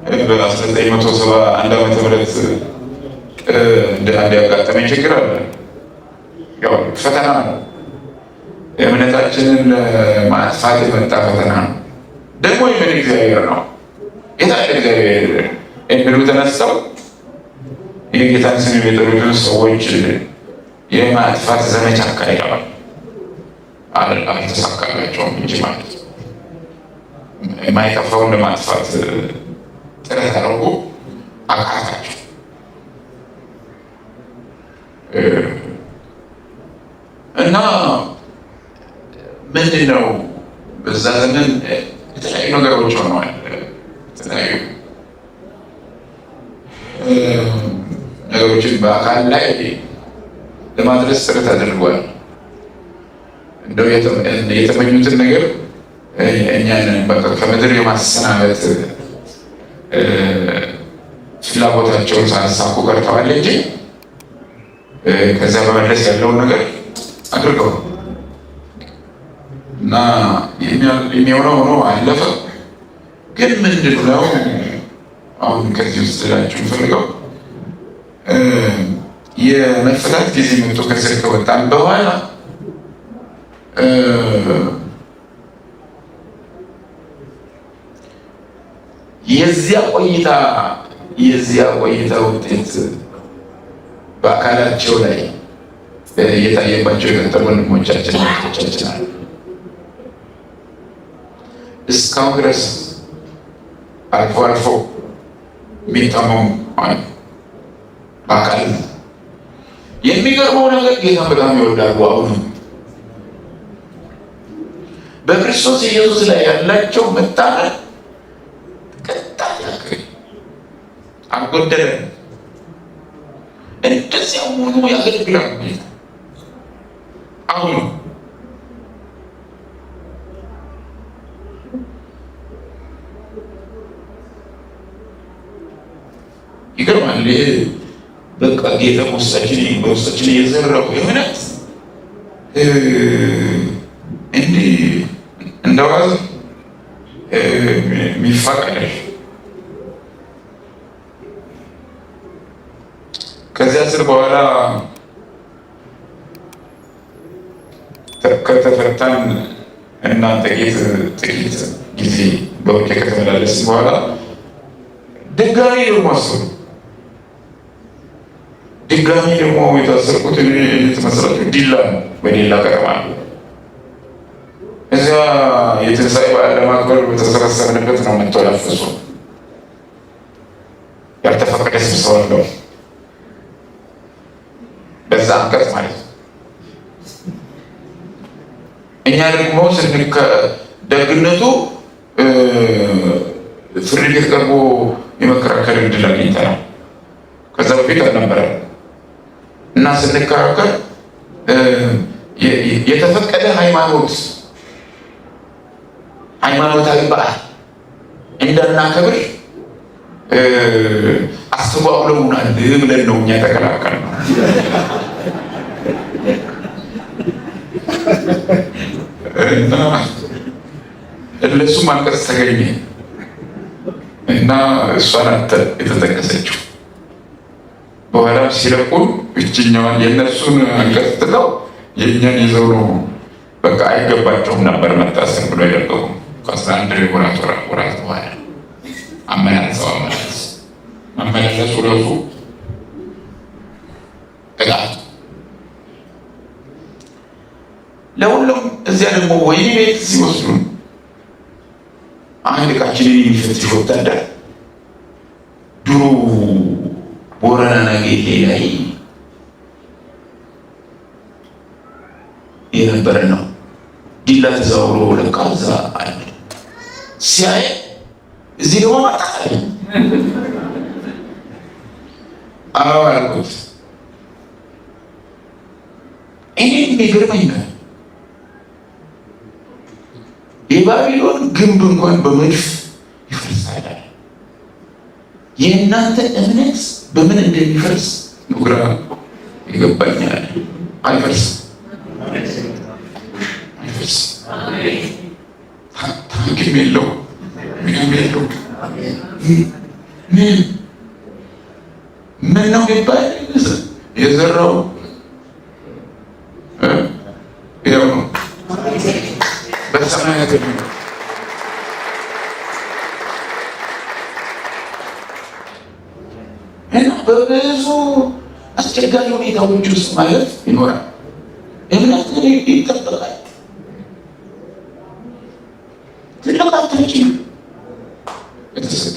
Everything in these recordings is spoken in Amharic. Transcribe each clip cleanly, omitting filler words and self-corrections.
በ1971 ዓመተ ምህረት እንደ አንድ ያጋጠመኝ ችግር አለ። ያው ፈተና ነው። እምነታችንን ማጥፋት የመጣ ፈተና ነው። ደግሞ የምን እግዚአብሔር ነው የታለ እግዚአብሔር የሚሉ ተነስተው የጌታን ስም የሚጠሩትን ሰዎች የማጥፋት ዘመቻ አካሂደዋል። አልተሳካላቸውም እንጂ ማለት የማይጠፋውን ለማጥፋት ጥረት አድርጎ አቃታቸው። እና ምንድን ነው በዛ ዘመን የተለያዩ ነገሮች ሆነዋል። የተለያዩ ነገሮችን በአካል ላይ ለማድረስ ጥረት አድርጓል። እንደው የተመኙትን ነገር እኛን በቃ ከምድር የማሰናበት ፍላጎታቸውን ሳያሳኩ ቀርተዋል እንጂ ከዚያ በመለስ ያለውን ነገር አድርገው እና የሚሆነው ሆኖ አለፈ። ግን ምንድን ነው አሁን ከዚህ ውስጥ ላችሁ ፈልገው የመፈታት ጊዜ መጥቶ ከስር ከወጣን በኋላ የዚያ ቆይታ ውጤት በአካላቸው ላይ የታየባቸው የቀጠሉ ወንድሞቻችን እህቶቻችን አሉ። እስካሁን ድረስ አልፎ አልፎ የሚታመሙ አሉ በአካል ነው። የሚገርመው ነገር ጌታን በጣም ይወዳሉ። አሁንም በክርስቶስ ኢየሱስ ላይ ያላቸው መታመን አልጎደለም። እንደዚያ ሆኖ ያገለግላል። አሁን ይገርማል። በቃ ጌታ በውስጣችን የዘራው እምነት እንዲህ እንደዋዝ የሚፋቀር ከዚያ ስር በኋላ ከተፈታን እና ጥቂት ጊዜ በውጭ ከተመላለስ በኋላ ድጋሚ ደግሞ አሰሩ። ድጋሚ ደግሞ የታሰርኩት የተመሰረቱ ዲላ ነው። በዲላ ከተማ እዚያ የትንሣኤ በዓል ለማክበር በተሰበሰብንበት ነው የምትወላፈሱ ያልተፈቀደ ስብሰባ አለው። በዛ አንቀጽ ማለት ነው። እኛ ደግሞ ደግነቱ ፍርድ ቤት ቀርቦ የመከራከር እድል አግኝተናል። ከዛ በፊት አልነበረም እና ስንከራከር የተፈቀደ ሃይማኖታዊ በዓል እንዳናከብር አስተጓጉለውናል ብለን ነው እኛ የተከላከልነው። እና ለእሱም አንቀጽ ተገኘ እና እሷ ናት የተጠቀሰችው። በኋላ ሲለቁን እችኛዋን የእነሱን አንቀጽ ጥለው የእኛን ይዘው ነው በቃ አይገባቸውም ነበር መታሰር ብሎ የለቀቁ። ከ11 ወራት በኋላ መመላለሱ ረሱ ጥቃት ለሁሉም። እዚያ ደግሞ ወይኔ ቤት ሲወስዱን አንድ ዕቃችንን የሚፈትሽ ወታደር ድሮ ቦረና ናጌሌ ላይ የነበረ ነው። ዲላ ተዛውሮ ለካ እዛ አለ። ሲያይ እዚህ ደግሞ ማጣጣል አልኩት። እኔ የሚገርመኝ ነው የባቢሎን ግንብ እንኳን በመድፍ ይፈርሳል። የእናንተ እምነት በምን እንደሚፈርስ ግራ ይገባኛል። አይፈርስም። ታንክም የለው ምንም የለው። ምን ነው የሚባል የዘራው ያው ነው በሰማያት ነው። እና በብዙ አስቸጋሪ ሁኔታዎች ውስጥ ማለት ይኖራል። እምነት ይጠበቃል። ትልቅ አታችን የተሰጠ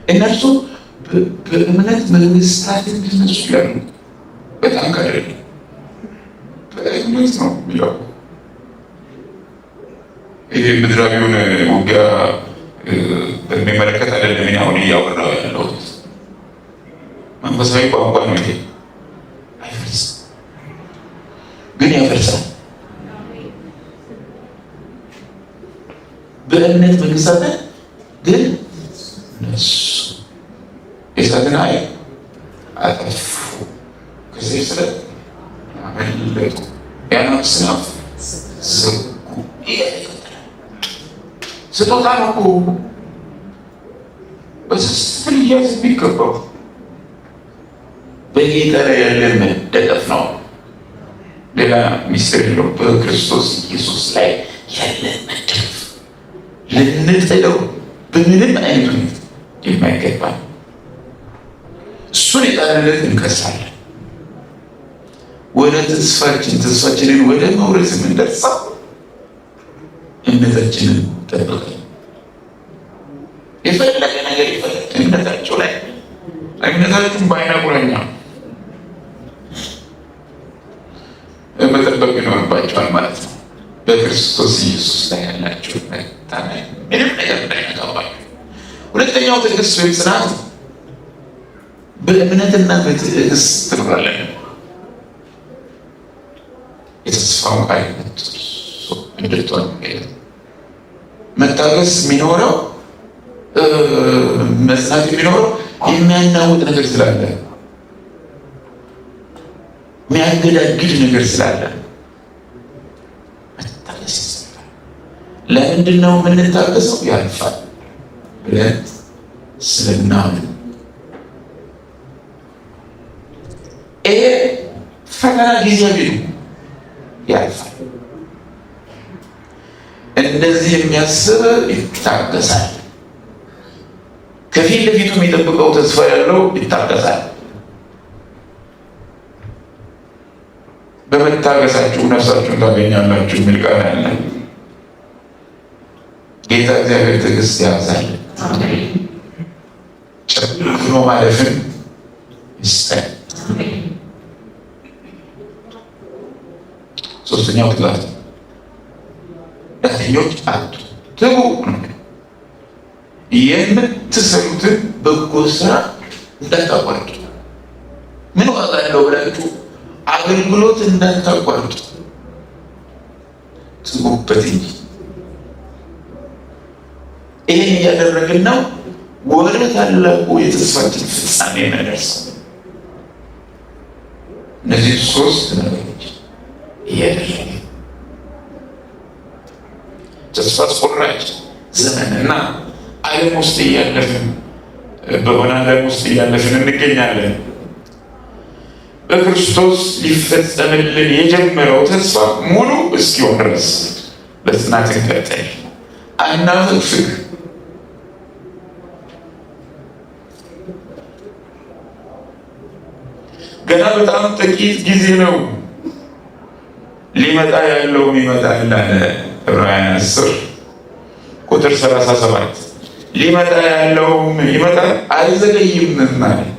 እነርሱ በእምነት መንግስታትን ሊነሱ ያሉ በጣም ካደለ በእምነት ነው የሚለው። ይሄ ምድራዊውን ውጊያ በሚመለከት አይደለም። እኔ አሁን እያወራሁ ያለሁት መንፈሳዊ ቋንቋ ነው። ይሄ አይፈርስም ግን ያፈርሳል። በእምነት መንግስታትን ግን እነሱ የእሳትን ኃይል አጠፉ፣ ከዚህ ስለ አመለጡ፣ የአናብስትን አፍ ዘጉ። ስጦታ ነው እኮ በስስት ልያዝ የሚገባው በጌታ ላይ ያለ መደገፍ ነው። ሌላ ሚስጥር የለውም። በክርስቶስ ኢየሱስ ላይ ያለ መደገፍ ልንጥለው በምንም አይነት ሁኔታ የማይገባ እሱን የጣልለት እንከሳለን። ወደ ተስፋችንን ወደ መውረስ የምንደርሰው እምነታችንን ጠብቀን የፈለገ ነገር ይፈለግ እምነታቸው ላይ እምነታችሁን በዓይነ ቁራኛ መጠበቅ ይኖርባቸዋል ማለት ነው። በክርስቶስ ኢየሱስ ላይ ያላችሁ መታመን ምንም ነገር እንዳይነካባችሁ። ሁለተኛው ትዕግስት ወይም ጽናት ነው። በእምነትና በትዕግስት ትኖራለን። የተስፋውን ቃል እንድትሆን መታገስ የሚኖረው መጽናት የሚኖረው የሚያናውጥ ነገር ስላለ፣ የሚያገዳግድ ነገር ስላለ መታገስ ይችላል። ለምንድን ነው የምንታገሰው? ያልፋል ብለን ስለምናምን። ይሄ ፈተና ጊዜያዊ ነው፣ ያልፋል። እንደዚህ የሚያስብ ይታገሳል። ከፊት ለፊቱ የሚጠብቀው ተስፋ ያለው ይታገሳል። በመታገሳችሁ ነፍሳችሁን ታገኛላችሁ የሚል ቃል አለ። ጌታ እግዚአብሔር ትዕግስት ያብዛል፣ ጨክኖ ማለፍን ይስጠን። ሶስተኛው ትጋት፣ ዳተኞች አትሁኑ፣ ትጉ። የምትሰሩትን በጎ ስራ እንዳታቋርጡ። ምን ዋጋ አለው ብላችሁ አገልግሎት እንዳታቋርጡ፣ ትጉበት እንጂ። ይህን እያደረግን ነው ወደ ታላቁ የተስፋችን ፍጻሜ የምንደርሰው። እነዚህ ሶስት ነገሮች እያደረግን ተስፋ አስቆራጭ ዘመንና ዓለም ውስጥ እያለፍን በሆነ ዓለም ውስጥ እያለፍን እንገኛለን። በክርስቶስ ሊፈጸምልን የጀመረው ተስፋ ሙሉ እስኪሆን ድረስ በጽናት እንቀጥል፣ አናፍግ። ገና በጣም ጥቂት ጊዜ ነው። ሊመጣ ያለውም ይመጣል አለ ዕብራውያን 10 ቁጥር 37። ሊመጣ ያለውም ይመጣል አይዘገይም ማለት።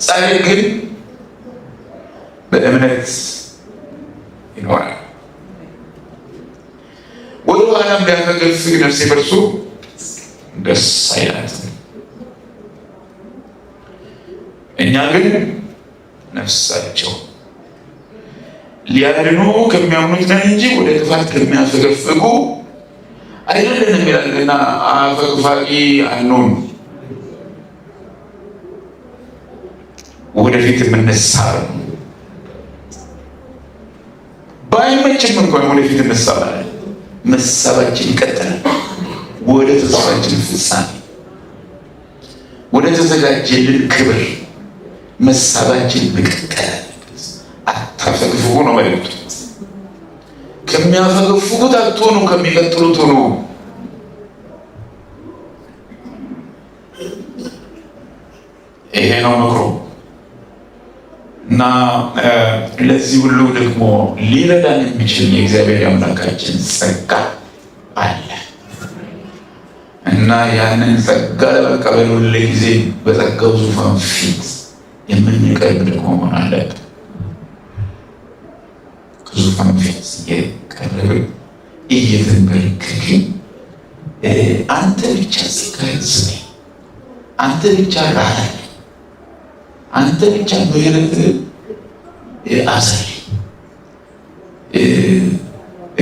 ጻድቅ ግን በእምነት ይኖራል። ወደ ኋላም ቢያፈገፍግ ነፍሴ በእርሱ ደስ አይላትም። እኛ ግን ነፍሳቸው ሊያድኑ ከሚያምኑት ነን እንጂ ወደ ጥፋት ከሚያፈገፍጉ አይደለንም ይላልና አፈግፋጊ አንሁን። ወደፊት የምንሳር ባይመችም እንኳን ወደፊት እንሳራለን። መሳባችን ይቀጥላል ወደ ተስፋችን ፍጻሜ፣ ወደ ተዘጋጀልን ክብር መሳባችን መቀጠል። አታፈግፍጉ ነው መልእክቱ። ከሚያፈገፍጉት አትሆኑ፣ ከሚቀጥሉት ሆኑ። ይሄ ነው ምክሩ። እና ለዚህ ሁሉ ደግሞ ሊረዳን የሚችል የእግዚአብሔር አምላካችን ጸጋ አለ እና ያንን ጸጋ ለመቀበል ሁሉ ጊዜ በጸጋው ዙፋን ፊት የምንቀርብ ደግሞ መሆን አለብን። ከዙፋን ፊት የቀረብን እየተንበረከክን አንተ ብቻ ጸጋህን ስጠኝ፣ አንተ ብቻ ራራልኝ፣ አንተ ብቻ ምሕረትህን አሳየኝ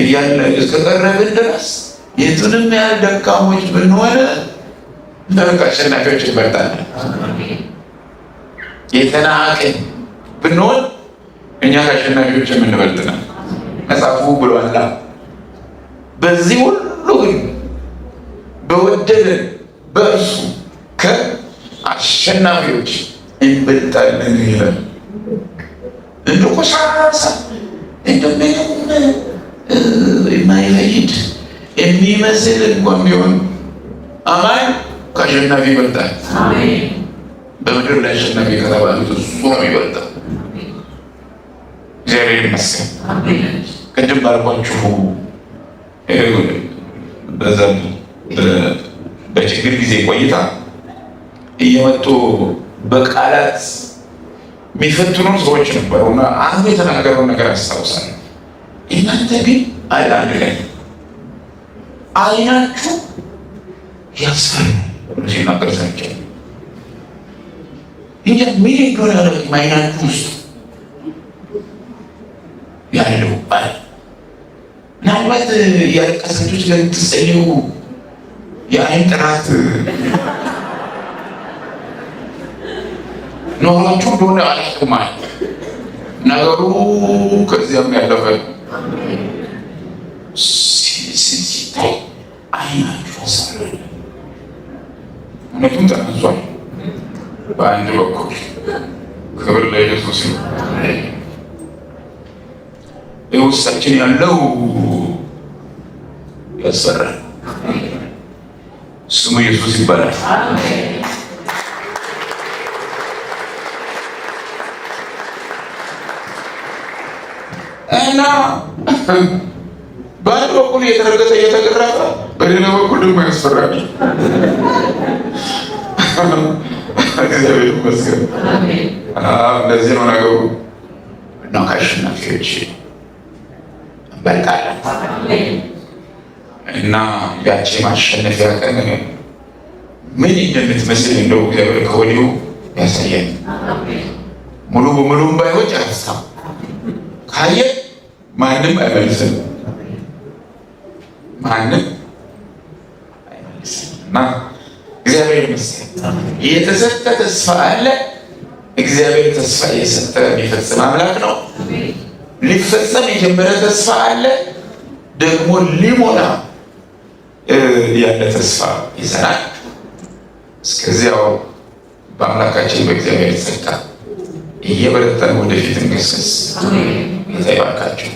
እያለ እስከቀረብን ድረስ የቱንም ያህል ደካሞች ብንሆን ከአሸናፊዎች እንበልጣለን። የተናቅን ብንሆን እኛ ከአሸናፊዎች የምንበልጥ ነን። መጽሐፉ ብሏል። በዚህ ሁሉ ግን በወደደን በእርሱ ከአሸናፊዎች እንበልጣለን ይላል። እንደ ቆሻሻ እንደምንም የማይፈይድ የሚመስል እንኳን ቢሆን አማኝ ከአሸናፊ ይበልጣል። በምድር ላይ አሸናፊ ከተባሉት እሱ ነው የሚበልጠው። እግዚአብሔር ይመስገን። ቅድም ባልኳችሁ በዛም በችግር ጊዜ ቆይታ እየመጡ በቃላት የሚፈትኑ ሰዎች ነበሩ እና አንዱ የተናገረውን ነገር አስታውሳለሁ። እናንተ ግን አለ አንድ ላይ አይናችሁ ያስፈራል ብሎ ሲናገር ሰምቻለሁ። እንጃ ምን እንደሆነ አላውቅም። አይናችሁ ውስጥ ያለው አለ። ምናልባት ያለቀሳችሁ ስለምትጸልዩ የአይን ጥራት ኖሯችሁ እንደሆነ አላውቅም። ነገሩ ከዚያም ያለፈ ሲታይ አይናችሁ ያስፈራል። እውነቱም ተነሷል። በአንድ በኩል ክብር ለኢየሱስ ነው። ውስጣችን ያለው ያስፈራል። ስሙ ኢየሱስ ይባላል። እና በአንድ በኩል እየተረገጠ እየተገረፈ፣ በሌላ በኩል ደግሞ ያስፈራል። እግዚአብሔር ይመስገን። እንደዚህ ነው ነገሩ እና ከአሸናፊዎች እንበልጣለን እና ያቺ ማሸነፊያ ቀን ምን እንደምትመስል እንደው እግዚአብሔር ከወዲሁ ያሳየን። ሙሉ በሙሉም ባይሆን ጨረስታ ካየ ማንም አይመልስም፣ ማንም አይመልስም እና እግዚአብሔር ይመስገን የተሰጠ ተስፋ አለ። እግዚአብሔር ተስፋ የሰጠ የሚፈጽም አምላክ ነው። ሊፈጸም የጀመረ ተስፋ አለ፣ ደግሞ ሊሞላ ያለ ተስፋ ይዘናል። እስከዚያው በአምላካችን በእግዚአብሔር ጸጋ እየበረታን ወደፊት እንገስግስ። ጌታ ይባርካችሁ።